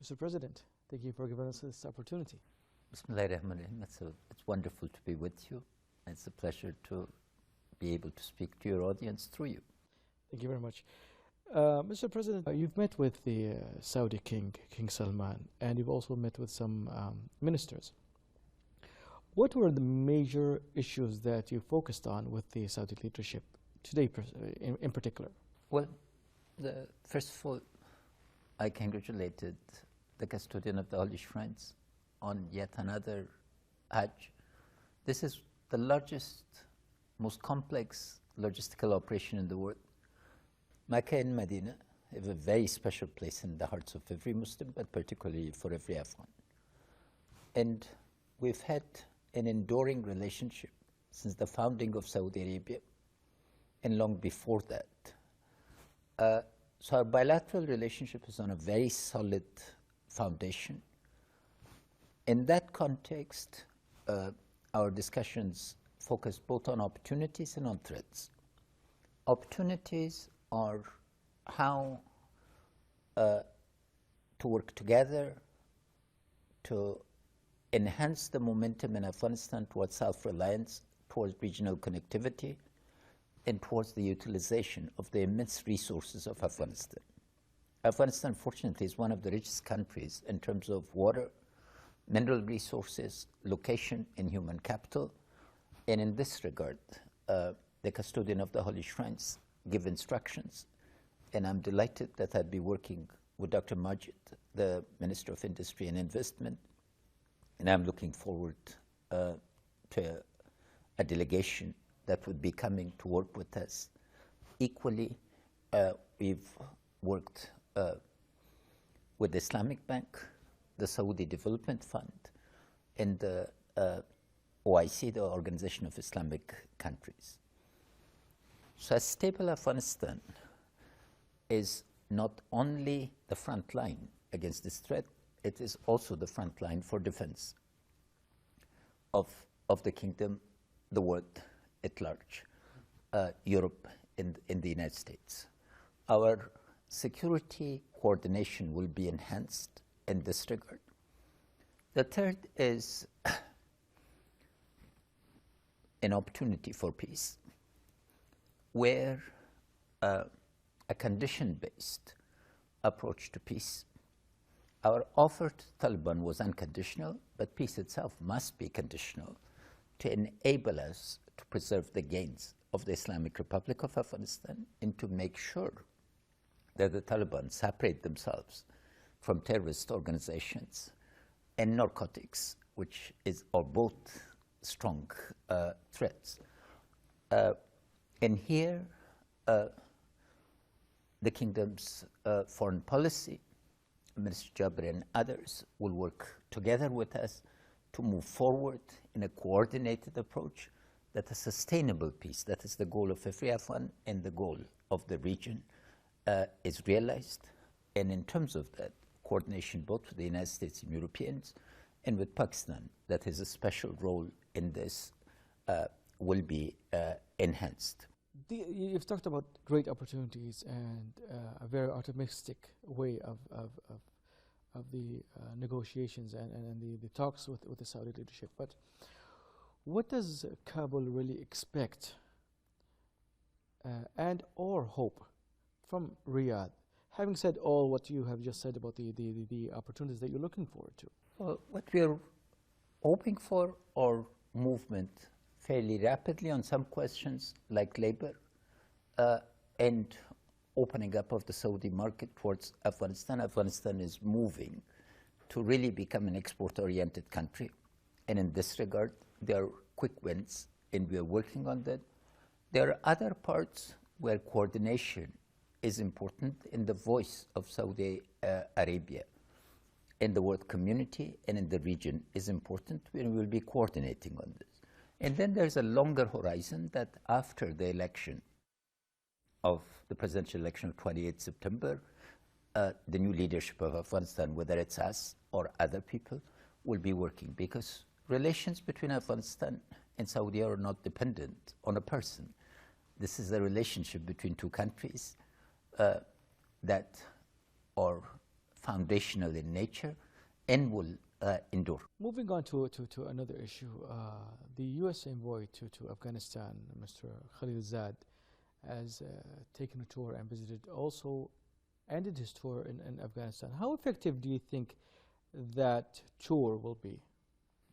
Mr. President, thank you for giving us this opportunity. Bismillahirrahmanirrahim. It's wonderful to be with you. It's a pleasure to be able to speak to your audience through you. Thank you very much. Mr. President, you've met with the Saudi King, King Salman, and you've also met with some ministers. What were the major issues that you focused on with the Saudi leadership today in particular? Well, first of all, I congratulated the custodian of the Holy Shrines on yet another Hajj. This is the largest, most complex logistical operation in the world. Mecca and Medina have a very special place in the hearts of every Muslim, but particularly for every Afghan. And we've had an enduring relationship since the founding of Saudi Arabia and long before that. So our bilateral relationship is on a very solid foundation. In that context, our discussions focus both on opportunities and on threats. Opportunities are how to work together to enhance the momentum in Afghanistan towards self-reliance, towards regional connectivity, and towards the utilization of the immense resources of Afghanistan. Afghanistan, fortunately, is one of the richest countries in terms of water, mineral resources, location, and human capital. And in this regard, the custodian of the Holy Shrines give instructions. And I'm delighted that I'd be working with Dr. Majid, the Minister of Industry and Investment. And I'm looking forward to a delegation that would be coming to work with us. Equally, we've worked with the Islamic Bank, the Saudi Development Fund, and the OIC, the Organization of Islamic Countries. So a stable Afghanistan is not only the front line against this threat, it is also the front line for defense of the kingdom, the world at large, Europe and the United States. Our security coordination will be enhanced in this regard. The third is an opportunity for peace, where a condition-based approach to peace. Our offer to Taliban was unconditional, but peace itself must be conditional to enable us to preserve the gains of the Islamic Republic of Afghanistan and to make sure that the Taliban separate themselves from terrorist organizations and narcotics, which are both strong threats. And here, the kingdom's foreign policy, Minister Jabri and others will work together with us to move forward in a coordinated approach that a sustainable peace, that is the goal of every Afghan and the goal of the region, is realized. And in terms of that coordination, both with the United States and Europeans and with Pakistan, that has a special role in this, will be enhanced. You've talked about great opportunities and a very optimistic way of the negotiations and the talks with the Saudi leadership. But what does Kabul really expect and or hope from Riyadh, having said all what you have just said about the opportunities that you're looking forward to? Well, what we're hoping for are movement fairly rapidly on some questions like labor and opening up of the Saudi market towards Afghanistan. Afghanistan is moving to really become an export-oriented country. And in this regard, there are quick wins, and we are working on that. There are other parts where coordination is important, and the voice of Saudi Arabia in the world community and in the region is important, and we will be coordinating on this. And then there's a longer horizon that after the election of the presidential election of 28 September, the new leadership of Afghanistan, whether it's us or other people, will be working, because relations between Afghanistan and Saudi are not dependent on a person. This is a relationship between two countries that are foundational in nature and will endure. Moving on to another issue, the U.S. envoy to Afghanistan, Mr. Khalil Zad, has taken a tour and visited, also ended his tour in Afghanistan. How effective do you think that tour will be?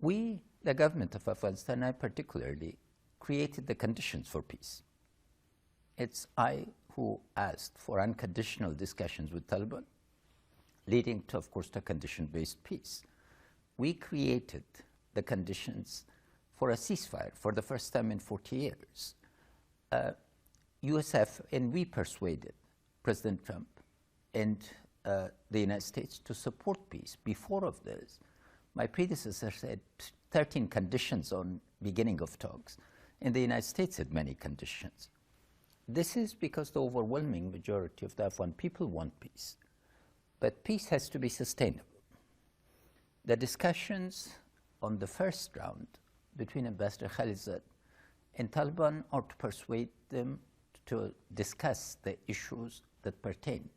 We, the government of Afghanistan, I particularly, created the conditions for peace. It's I who asked for unconditional discussions with Taliban, leading to, of course, to condition-based peace. We created the conditions for a ceasefire for the first time in 40 years. USF, and we persuaded President Trump and the United States to support peace. Before of this, my predecessor said 13 conditions on beginning of talks, and the United States had many conditions. This is because the overwhelming majority of the Afghan people want peace. But peace has to be sustainable. The discussions on the first round between Ambassador Khalil Zad and Taliban are to persuade them to discuss the issues that pertain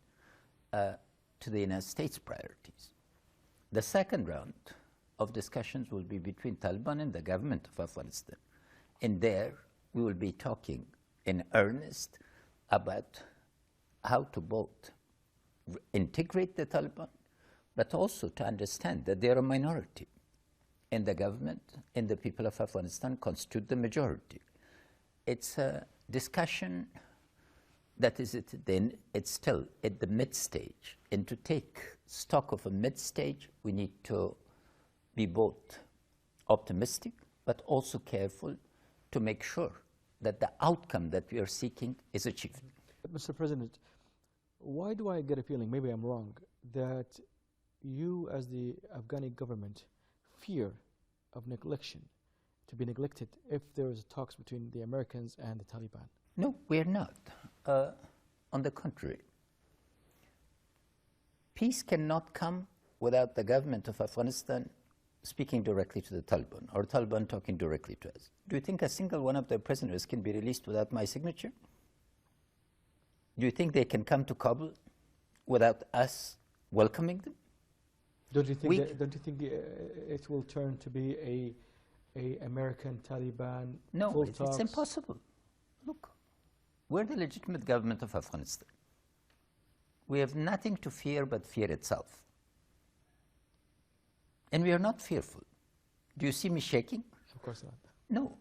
to the United States priorities. The second round of discussions will be between Taliban and the government of Afghanistan. And there we will be talking in earnest about how to both integrate the Taliban, but also to understand that they are a minority, and the government and the people of Afghanistan constitute the majority. It's a discussion that is it's still at the mid-stage, and to take stock of a mid-stage, we need to be both optimistic, but also careful to make sure that the outcome that we are seeking is achieved. Mr. President, why do I get a feeling, maybe I'm wrong, that you as the Afghani government fear of neglection, to be neglected if there is talks between the Americans and the Taliban? No, we are not. On the contrary, peace cannot come without the government of Afghanistan speaking directly to the Taliban, or Taliban talking directly to us. Do you think a single one of their prisoners can be released without my signature? Do you think they can come to Kabul without us welcoming them? Don't you think it will turn to be a American Taliban No, it's impossible. Look, we're the legitimate government of Afghanistan. We have nothing to fear but fear itself. And we are not fearful. Do you see me shaking? Of course not. No,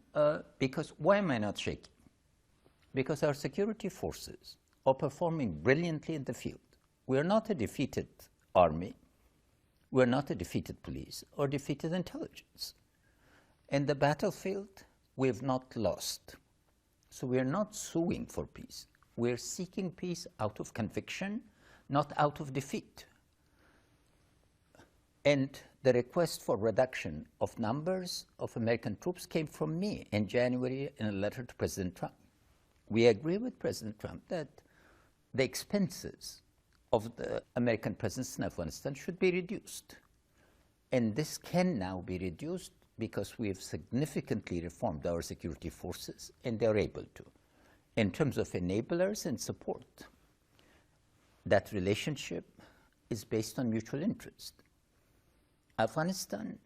because why am I not shaking? Because our security forces are performing brilliantly in the field. We are not a defeated army. We are not a defeated police or defeated intelligence. In the battlefield, we have not lost. So we are not suing for peace. We are seeking peace out of conviction, not out of defeat. And the request for reduction of numbers of American troops came from me in January in a letter to President Trump. We agree with President Trump that the expenses of the American presence in Afghanistan should be reduced. And this can now be reduced because we have significantly reformed our security forces, and they are able to, in terms of enablers and support. That relationship is based on mutual interest. Afghanistan,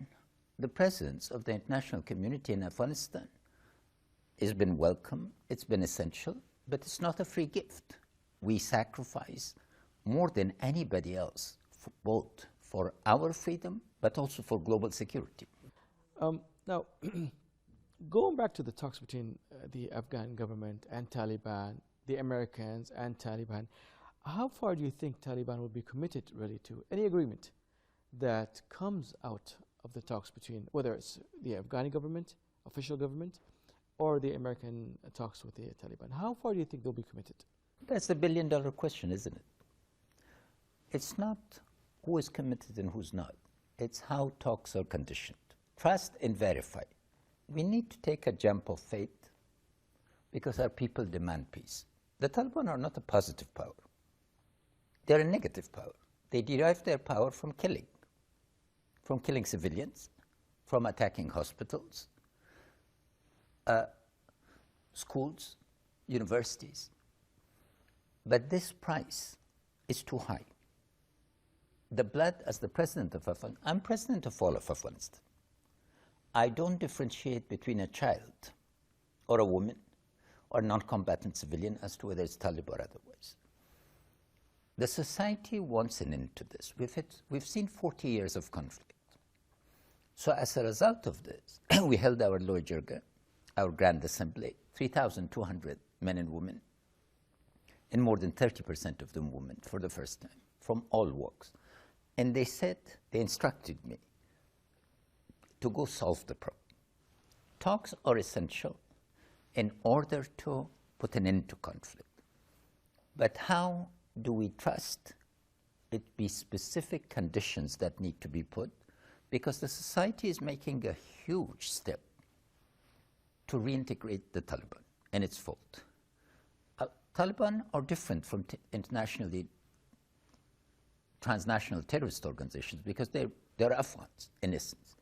the presence of the international community in Afghanistan has been welcome, it's been essential, but it's not a free gift. We sacrifice more than anybody else, both for our freedom, but also for global security. Now, going back to the talks between the Afghan government and Taliban, the Americans and Taliban, how far do you think Taliban will be committed really to any agreement that comes out of the talks between, whether it's the Afghani government, official government, or the American talks with the Taliban? How far do you think they'll be committed? That's the billion-dollar question, isn't it? It's not who is committed and who's not. It's how talks are conditioned. Trust and verify. We need to take a jump of faith because our people demand peace. The Taliban are not a positive power. They're a negative power. They derive their power from killing civilians, from attacking hospitals, schools, universities. But this price is too high. the blood as the president of Afghanistan. I'm president of all of Afghanistan. I don't differentiate between a child or a woman or non-combatant civilian as to whether it's Taliban or otherwise. The society wants an end to this. We've seen 40 years of conflict. So as a result of this, we held our Lower Jirga, our Grand Assembly, 3,200 men and women, and more than 30% of them women for the first time, from all walks. And they instructed me to go solve the problem. Talks are essential in order to put an end to conflict. But how do we trust it be specific conditions that need to be put? Because the society is making a huge step to reintegrate the Taliban, and it's fault. Taliban are different from transnational terrorist organizations because they're Afghans, in essence.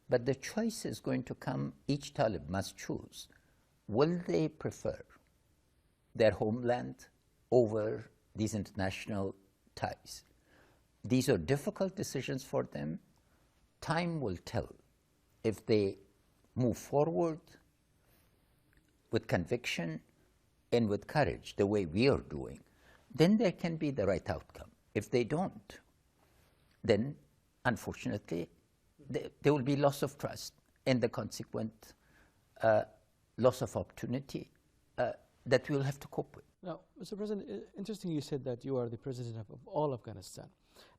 But the choice is going to come, each Talib must choose. Will they prefer their homeland over these international ties? These are difficult decisions for them. Time will tell if they move forward with conviction and with courage, the way we are doing, then there can be the right outcome. If they don't, then unfortunately, there will be loss of trust and the consequent loss of opportunity that we will have to cope with. Now, Mr. President, interesting you said that you are the president of all Afghanistan.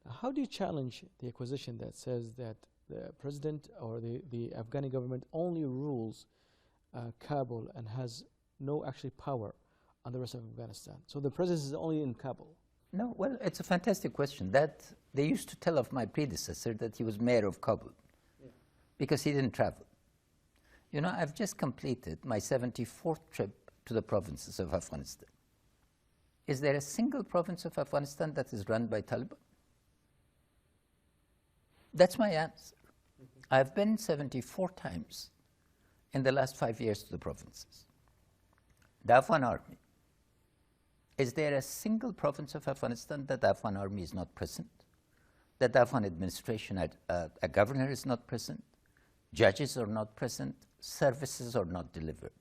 Now, how do you challenge the acquisition that says that the president or the Afghani government only rules Kabul and has no actually power on the rest of Afghanistan? So the president is only in Kabul. No, well, it's a fantastic question. That they used to tell of my predecessor that he was mayor of Kabul because he didn't travel. You know, I've just completed my 74th trip to the provinces of Afghanistan. Is there a single province of Afghanistan that is run by Taliban? That's my answer. I've been 74 times in the last 5 years to the provinces. The Afghan army. Is there a single province of Afghanistan that the Afghan army is not present? That the Afghan administration, a governor is not present? Judges are not present? Services are not delivered?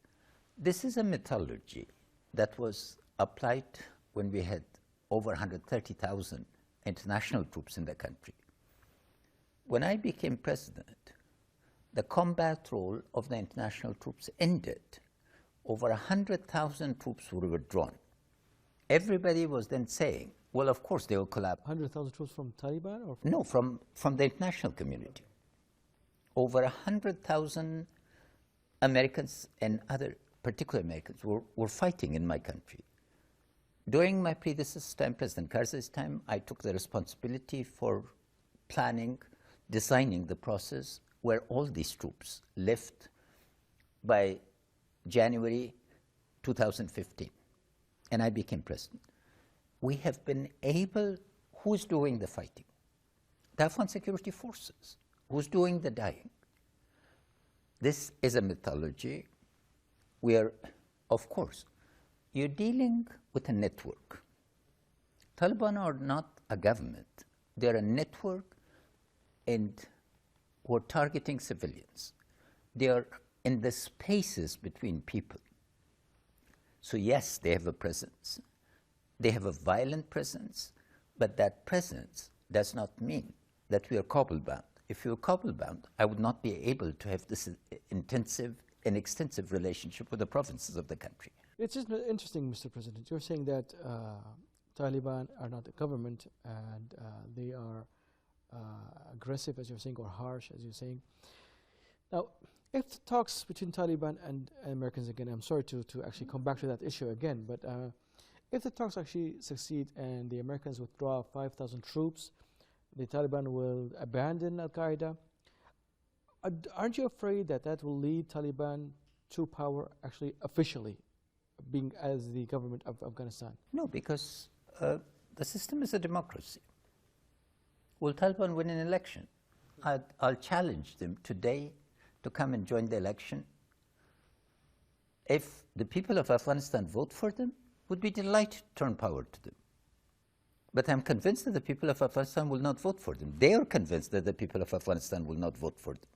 This is a methodology that was applied when we had over 130,000 international troops in the country. When I became president, the combat role of the international troops ended. Over 100,000 troops were withdrawn. Everybody was then saying, well, of course they will collapse. 100,000 troops from Taliban? Or No, from the international community. Over 100,000 Americans and other particular Americans were fighting in my country. During my predecessor's time, President Karzai's time, I took the responsibility for planning, designing the process where all these troops left by January 2015. And I became president. We have been able, who's doing the fighting? The Afghan security forces. Who's doing the dying? This is a mythology where, of course, you're dealing with a network. Taliban are not a government. They're a network and who are targeting civilians. They are in the spaces between people. So yes, they have a presence. They have a violent presence, but that presence does not mean that we are Kabul-bound. If we were Kabul-bound, I would not be able to have this intensive and extensive relationship with the provinces of the country. It's just interesting, Mr. President. You're saying that Taliban are not a government and they are aggressive, as you're saying, or harsh, as you're saying. Now, if the talks between Taliban and Americans, again, I'm sorry to actually come back to that issue again, but if the talks actually succeed and the Americans withdraw 5,000 troops, the Taliban will abandon Al-Qaeda, aren't you afraid that that will lead Taliban to power actually officially, being as the government of Afghanistan? No, because the system is a democracy. Will Taliban win an election? I'll challenge them today to come and join the election. If the people of Afghanistan vote for them, would be delighted to turn power to them. But I'm convinced that the people of Afghanistan will not vote for them. They are convinced that the people of Afghanistan will not vote for them.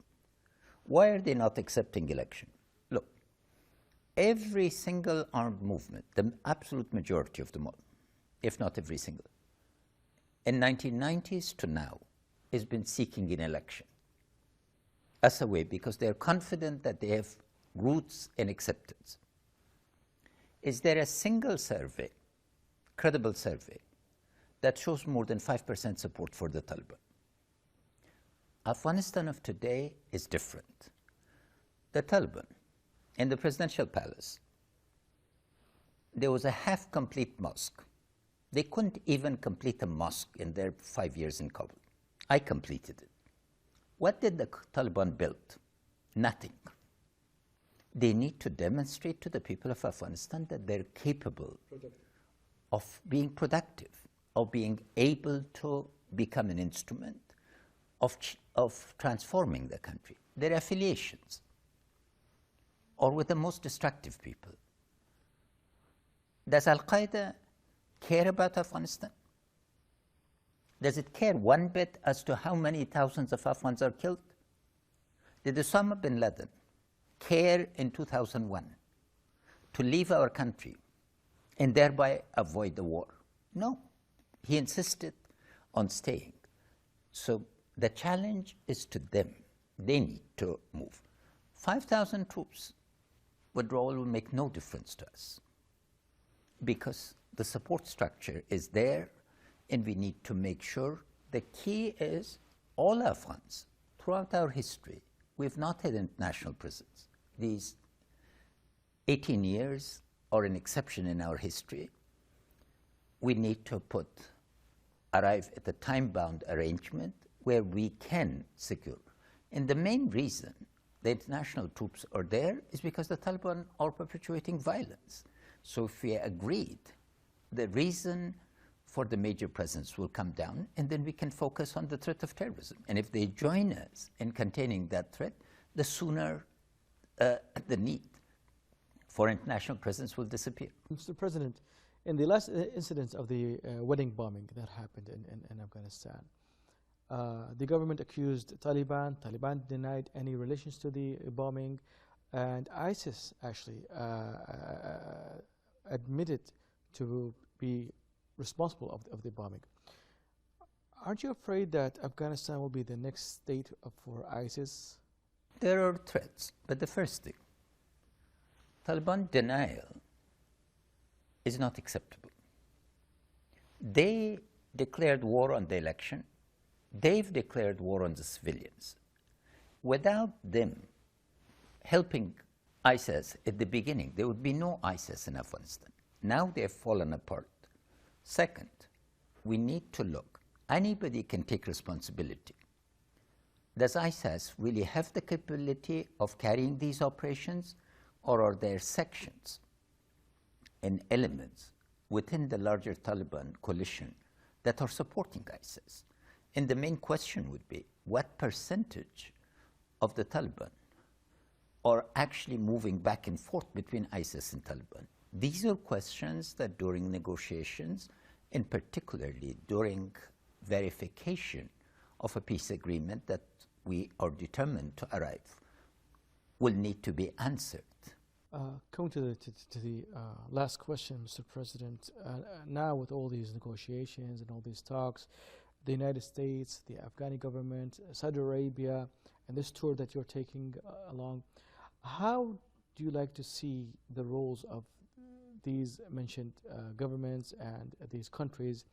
Why are they not accepting election? Look, every single armed movement, the absolute majority of them all, if not every single, in 1990s to now, has been seeking an election as a way because they are confident that they have roots in acceptance. Is there a single survey, credible survey, that shows more than 5% support for the Taliban? Afghanistan of today is different. The Taliban, in the presidential palace, there was a half-complete mosque. They couldn't even complete a mosque in their 5 years in Kabul. I completed it. What did the Taliban build? Nothing. They need to demonstrate to the people of Afghanistan that they're capable of being productive, of being able to become an instrument of transforming the country. Their affiliations are with the most destructive people. Does Al-Qaeda care about Afghanistan? Does it care one bit as to how many thousands of Afghans are killed? Did Osama bin Laden care in 2001 to leave our country and thereby avoid the war? No. He insisted on staying. So the challenge is to them. They need to move. 5,000 troops withdrawal will make no difference to us because the support structure is there, and we need to make sure. The key is all Afghans, throughout our history, we've not had international prisons. These 18 years are an exception in our history. We need to arrive at a time-bound arrangement where we can secure. And the main reason the international troops are there is because the Taliban are perpetuating violence. So if we agreed, the reason for the major presence will come down, and then we can focus on the threat of terrorism. And if they join us in containing that threat, the sooner the need for international presence will disappear. Mr. President, in the last incidents of the wedding bombing that happened in Afghanistan, the government accused Taliban. Taliban denied any relations to the bombing, and ISIS actually admitted to be responsible of the bombing. Aren't you afraid that Afghanistan will be the next state for ISIS? There are threats, but the first thing, Taliban denial is not acceptable. They declared war on the election. They've declared war on the civilians. Without them helping ISIS at the beginning, there would be no ISIS in Afghanistan. Now they have fallen apart. Second, we need to look. Anybody can take responsibility. Does ISIS really have the capability of carrying these operations, or are there sections and elements within the larger Taliban coalition that are supporting ISIS? And the main question would be, what percentage of the Taliban are actually moving back and forth between ISIS and Taliban? These are questions that during negotiations, and particularly during verification of a peace agreement that we are determined to arrive, will need to be answered. Coming to the last question, Mr. President, now with all these negotiations and all these talks, the United States, the Afghani government, Saudi Arabia, and this tour that you're taking along, how do you like to see the roles of these mentioned governments and these countries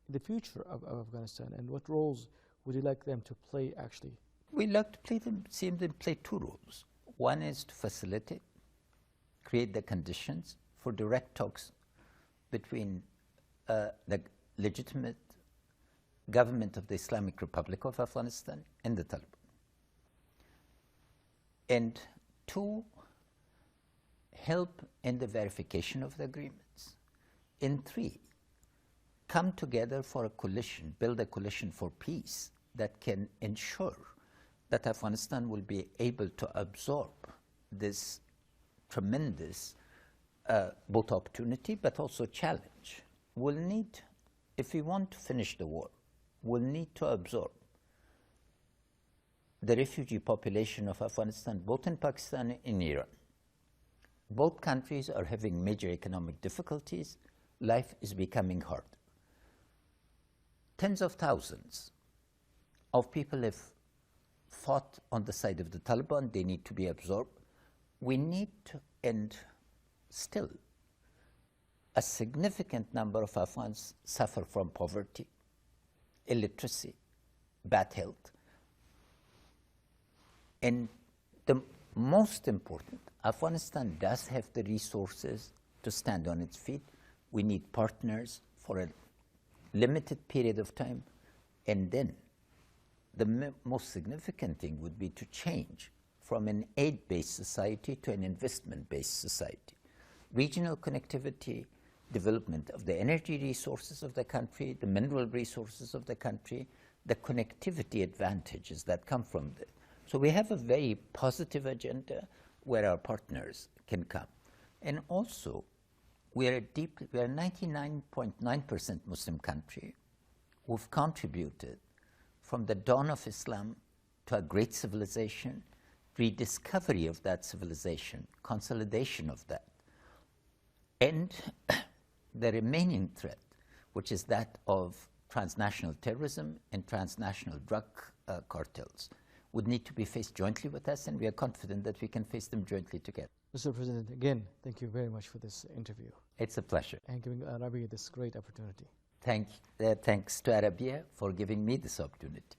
in the future of Afghanistan, and what roles would you like them to play actually? We like to see them play two roles. One is to facilitate, create the conditions for direct talks between the legitimate government of the Islamic Republic of Afghanistan and the Taliban. And two, help in the verification of the agreements. And three, come together for a coalition, build a coalition for peace that can ensure that Afghanistan will be able to absorb this tremendous both opportunity but also challenge. We'll need if we want to finish the war, we'll need to absorb the refugee population of Afghanistan, both in Pakistan and in Iran. Both countries are having major economic difficulties. Life is becoming hard. Tens of thousands of people have fought on the side of the Taliban. They need to be absorbed. We need to end still. A significant number of Afghans suffer from poverty, illiteracy, bad health. And the most important, Afghanistan does have the resources to stand on its feet. We need partners for a limited period of time. And then the most significant thing would be to change from an aid-based society to an investment-based society. Regional connectivity, development of the energy resources of the country, the mineral resources of the country, the connectivity advantages that come from that. So we have a very positive agenda where our partners can come. And also, we are a 99.9% Muslim country who've contributed from the dawn of Islam to a great civilization, rediscovery of that civilization, consolidation of that. And the remaining threat, which is that of transnational terrorism and transnational drug cartels, would need to be faced jointly with us, and we are confident that we can face them jointly together. Mr. President, again, thank you very much for this interview. It's a pleasure. And giving Arabiya this great opportunity. Thanks to Arabiya for giving me this opportunity.